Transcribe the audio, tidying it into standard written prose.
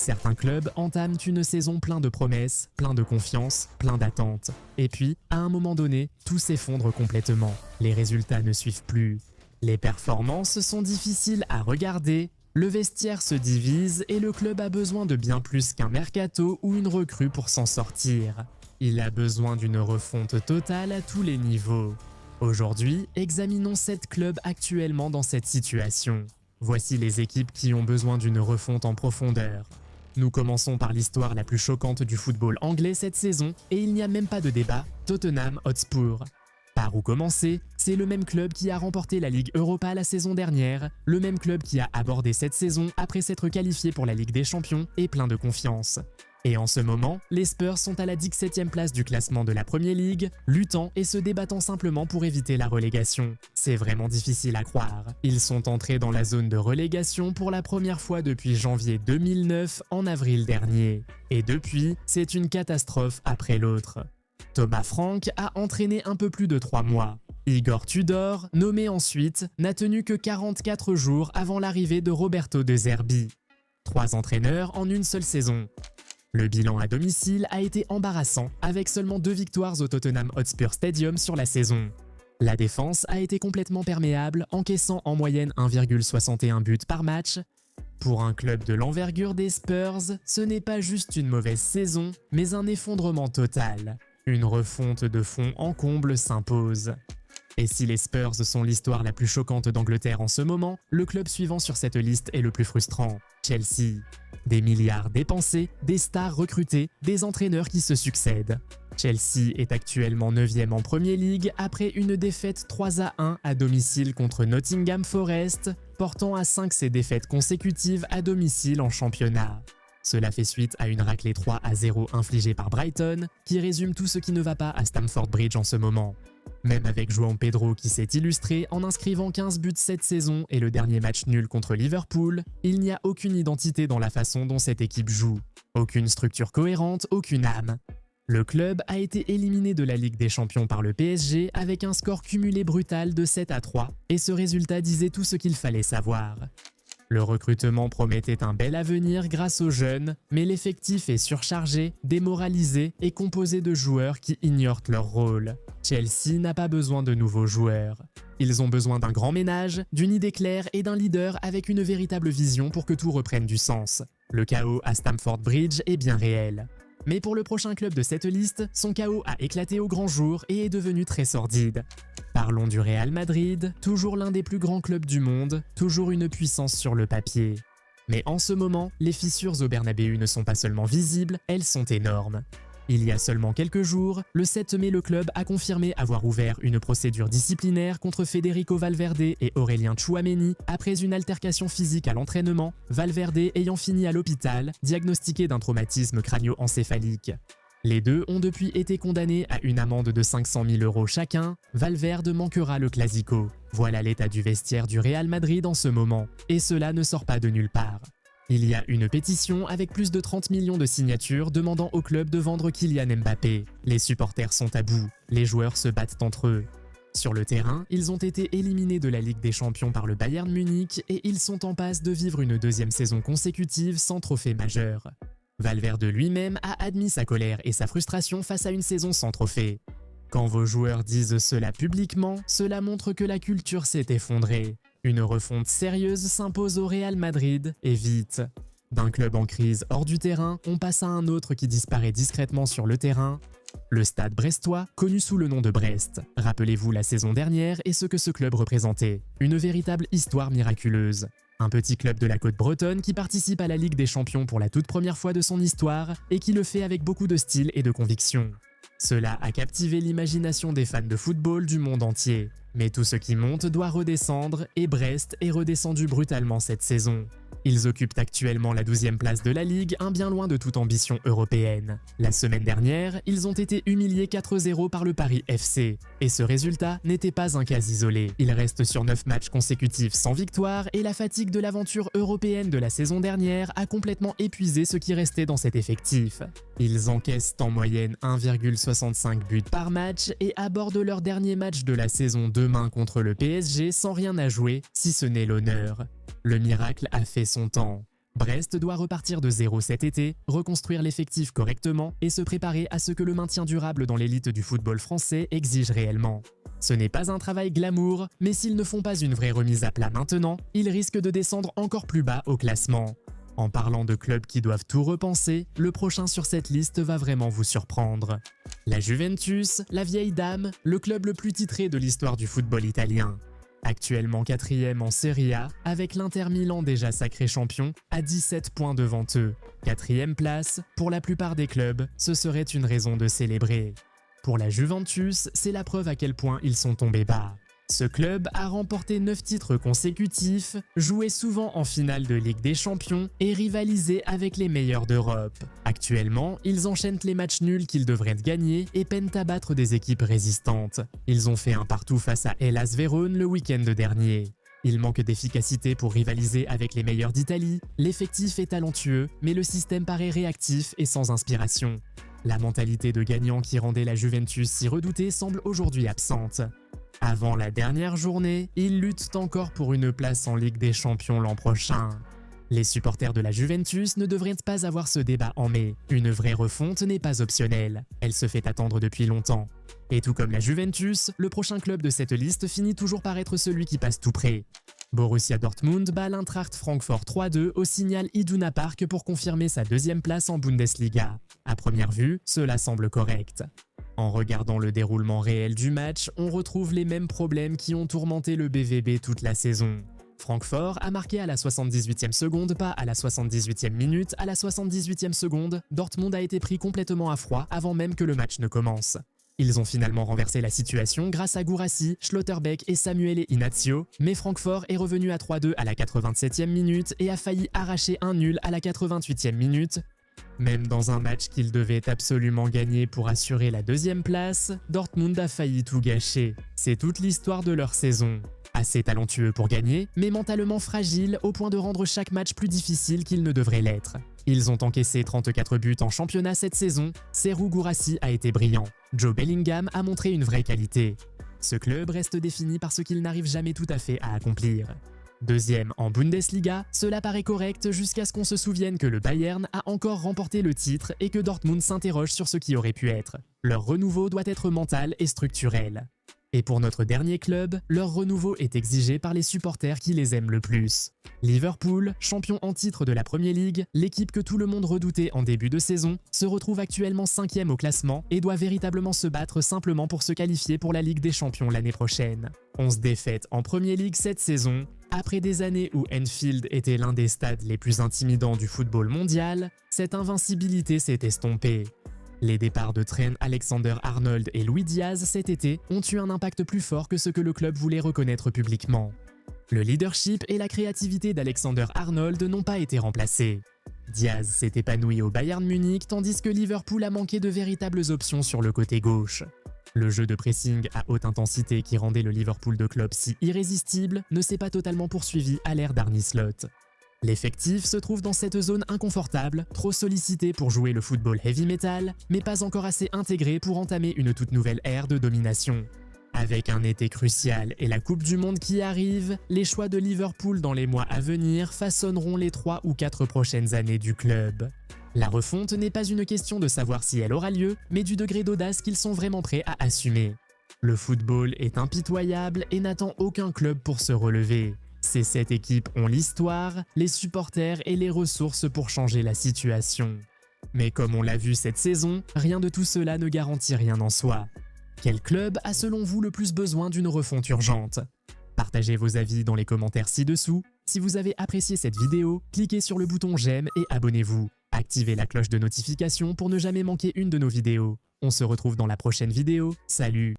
Certains clubs entament une saison plein de promesses, plein de confiance, plein d'attentes. Et puis, à un moment donné, tout s'effondre complètement. Les résultats ne suivent plus. Les performances sont difficiles à regarder, le vestiaire se divise et le club a besoin de bien plus qu'un mercato ou une recrue pour s'en sortir. Il a besoin d'une refonte totale à tous les niveaux. Aujourd'hui, examinons 7 clubs actuellement dans cette situation. Voici les équipes qui ont besoin d'une refonte en profondeur. Nous commençons par l'histoire la plus choquante du football anglais cette saison, et il n'y a même pas de débat, Tottenham Hotspur. Par où commencer? C'est le même club qui a remporté la Ligue Europa la saison dernière, le même club qui a abordé cette saison après s'être qualifié pour la Ligue des Champions et plein de confiance. Et en ce moment, les Spurs sont à la 17e place du classement de la Premier League, luttant et se débattant simplement pour éviter la relégation. C'est vraiment difficile à croire. Ils sont entrés dans la zone de relégation pour la première fois depuis janvier 2009 en avril dernier. Et depuis, c'est une catastrophe après l'autre. Thomas Frank a entraîné un peu plus de 3 mois. Igor Tudor, nommé ensuite, n'a tenu que 44 jours avant l'arrivée de Roberto De Zerbi. 3 entraîneurs en une seule saison. Le bilan à domicile a été embarrassant, avec seulement 2 victoires au Tottenham Hotspur Stadium sur la saison. La défense a été complètement perméable, encaissant en moyenne 1,61 buts par match. Pour un club de l'envergure des Spurs, ce n'est pas juste une mauvaise saison, mais un effondrement total. Une refonte de fond en comble s'impose. Et si les Spurs sont l'histoire la plus choquante d'Angleterre en ce moment, le club suivant sur cette liste est le plus frustrant, Chelsea. Des milliards dépensés, des stars recrutées, des entraîneurs qui se succèdent. Chelsea est actuellement 9e en Premier League après une défaite 3-1 à domicile contre Nottingham Forest, portant à 5 ses défaites consécutives à domicile en championnat. Cela fait suite à une raclée 3-0 infligée par Brighton, qui résume tout ce qui ne va pas à Stamford Bridge en ce moment. Même avec João Pedro qui s'est illustré en inscrivant 15 buts cette saison et le dernier match nul contre Liverpool, il n'y a aucune identité dans la façon dont cette équipe joue. Aucune structure cohérente, aucune âme. Le club a été éliminé de la Ligue des Champions par le PSG avec un score cumulé brutal de 7-3, et ce résultat disait tout ce qu'il fallait savoir. Le recrutement promettait un bel avenir grâce aux jeunes, mais l'effectif est surchargé, démoralisé et composé de joueurs qui ignorent leur rôle. Chelsea n'a pas besoin de nouveaux joueurs. Ils ont besoin d'un grand ménage, d'une idée claire et d'un leader avec une véritable vision pour que tout reprenne du sens. Le chaos à Stamford Bridge est bien réel. Mais pour le prochain club de cette liste, son chaos a éclaté au grand jour et est devenu très sordide. Parlons du Real Madrid, toujours l'un des plus grands clubs du monde, toujours une puissance sur le papier. Mais en ce moment, les fissures au Bernabéu ne sont pas seulement visibles, elles sont énormes. Il y a seulement quelques jours, le 7 mai, le club a confirmé avoir ouvert une procédure disciplinaire contre Federico Valverde et Aurélien Tchouaméni après une altercation physique à l'entraînement, Valverde ayant fini à l'hôpital, diagnostiqué d'un traumatisme crânio-encéphalique. Les deux ont depuis été condamnés à une amende de 500 000 € chacun. Valverde manquera le Clasico. Voilà l'état du vestiaire du Real Madrid en ce moment, et cela ne sort pas de nulle part. Il y a une pétition avec plus de 30 millions de signatures demandant au club de vendre Kylian Mbappé. Les supporters sont à bout, les joueurs se battent entre eux. Sur le terrain, ils ont été éliminés de la Ligue des Champions par le Bayern Munich et ils sont en passe de vivre une 2e saison consécutive sans trophée majeur. Valverde lui-même a admis sa colère et sa frustration face à une saison sans trophée. Quand vos joueurs disent cela publiquement, cela montre que la culture s'est effondrée. Une refonte sérieuse s'impose au Real Madrid, et vite. D'un club en crise hors du terrain, on passe à un autre qui disparaît discrètement sur le terrain. Le Stade brestois, connu sous le nom de Brest. Rappelez-vous la saison dernière et ce que ce club représentait. Une véritable histoire miraculeuse. Un petit club de la côte bretonne qui participe à la Ligue des Champions pour la toute première fois de son histoire et qui le fait avec beaucoup de style et de conviction. Cela a captivé l'imagination des fans de football du monde entier. Mais tout ce qui monte doit redescendre et Brest est redescendu brutalement cette saison. Ils occupent actuellement la 12e place de la Ligue, un bien loin de toute ambition européenne. La semaine dernière, ils ont été humiliés 4-0 par le Paris FC. Et ce résultat n'était pas un cas isolé. Ils restent sur 9 matchs consécutifs sans victoire et la fatigue de l'aventure européenne de la saison dernière a complètement épuisé ce qui restait dans cet effectif. Ils encaissent en moyenne 1,65 buts par match et abordent leur dernier match de la saison demain contre le PSG sans rien à jouer, si ce n'est l'honneur. Le miracle a fait son temps. Brest doit repartir de zéro cet été, reconstruire l'effectif correctement et se préparer à ce que le maintien durable dans l'élite du football français exige réellement. Ce n'est pas un travail glamour, mais s'ils ne font pas une vraie remise à plat maintenant, ils risquent de descendre encore plus bas au classement. En parlant de clubs qui doivent tout repenser, le prochain sur cette liste va vraiment vous surprendre. La Juventus, la vieille dame, le club le plus titré de l'histoire du football italien. Actuellement 4e en Serie A, avec l'Inter Milan déjà sacré champion, à 17 points devant eux. 4e place, pour la plupart des clubs, ce serait une raison de célébrer. Pour la Juventus, c'est la preuve à quel point ils sont tombés bas. Ce club a remporté 9 titres consécutifs, joué souvent en finale de Ligue des Champions et rivalisé avec les meilleurs d'Europe. Actuellement, ils enchaînent les matchs nuls qu'ils devraient gagner et peinent à battre des équipes résistantes. Ils ont fait un partout face à Hellas Vérone le week-end dernier. Il manque d'efficacité pour rivaliser avec les meilleurs d'Italie, l'effectif est talentueux, mais le système paraît réactif et sans inspiration. La mentalité de gagnant qui rendait la Juventus si redoutée semble aujourd'hui absente. Avant la dernière journée, ils luttent encore pour une place en Ligue des Champions l'an prochain. Les supporters de la Juventus ne devraient pas avoir ce débat en mai. Une vraie refonte n'est pas optionnelle. Elle se fait attendre depuis longtemps. Et tout comme la Juventus, le prochain club de cette liste finit toujours par être celui qui passe tout près. Borussia Dortmund bat l'Eintracht Francfort 3-2 au Signal Iduna Park pour confirmer sa 2e place en Bundesliga. À première vue, cela semble correct. En regardant le déroulement réel du match, on retrouve les mêmes problèmes qui ont tourmenté le BVB toute la saison. Francfort a marqué à la 78e seconde, pas à la 78e minute, à la 78e seconde, Dortmund a été pris complètement à froid avant même que le match ne commence. Ils ont finalement renversé la situation grâce à Guirassy, Schlotterbeck et Samuele Inacio, mais Francfort est revenu à 3-2 à la 87e minute et a failli arracher un nul à la 88e minute. Même dans un match qu'ils devaient absolument gagner pour assurer la 2e place, Dortmund a failli tout gâcher. C'est toute l'histoire de leur saison. Assez talentueux pour gagner, mais mentalement fragiles au point de rendre chaque match plus difficile qu'il ne devrait l'être. Ils ont encaissé 34 buts en championnat cette saison, Serhou Guirassy a été brillant. Joe Bellingham a montré une vraie qualité. Ce club reste défini par ce qu'il n'arrive jamais tout à fait à accomplir. 2e en Bundesliga, cela paraît correct jusqu'à ce qu'on se souvienne que le Bayern a encore remporté le titre et que Dortmund s'interroge sur ce qui aurait pu être. Leur renouveau doit être mental et structurel. Et pour notre dernier club, leur renouveau est exigé par les supporters qui les aiment le plus. Liverpool, champion en titre de la Premier League, l'équipe que tout le monde redoutait en début de saison, se retrouve actuellement 5e au classement et doit véritablement se battre simplement pour se qualifier pour la Ligue des Champions l'année prochaine. 11 défaites en Premier League cette saison. Après des années où Anfield était l'un des stades les plus intimidants du football mondial, cette invincibilité s'est estompée. Les départs de Trent Alexander-Arnold et Luis Diaz cet été ont eu un impact plus fort que ce que le club voulait reconnaître publiquement. Le leadership et la créativité d'Alexander-Arnold n'ont pas été remplacés. Diaz s'est épanoui au Bayern Munich tandis que Liverpool a manqué de véritables options sur le côté gauche. Le jeu de pressing à haute intensité qui rendait le Liverpool de Klopp si irrésistible ne s'est pas totalement poursuivi à l'ère d'Arne Slot. L'effectif se trouve dans cette zone inconfortable, trop sollicité pour jouer le football heavy metal, mais pas encore assez intégré pour entamer une toute nouvelle ère de domination. Avec un été crucial et la Coupe du Monde qui arrive, les choix de Liverpool dans les mois à venir façonneront les 3 ou 4 prochaines années du club. La refonte n'est pas une question de savoir si elle aura lieu, mais du degré d'audace qu'ils sont vraiment prêts à assumer. Le football est impitoyable et n'attend aucun club pour se relever. Ces 7 équipes ont l'histoire, les supporters et les ressources pour changer la situation. Mais comme on l'a vu cette saison, rien de tout cela ne garantit rien en soi. Quel club a selon vous le plus besoin d'une refonte urgente? Partagez vos avis dans les commentaires ci-dessous. Si vous avez apprécié cette vidéo, cliquez sur le bouton j'aime et abonnez-vous. Activez la cloche de notification pour ne jamais manquer une de nos vidéos. On se retrouve dans la prochaine vidéo. Salut!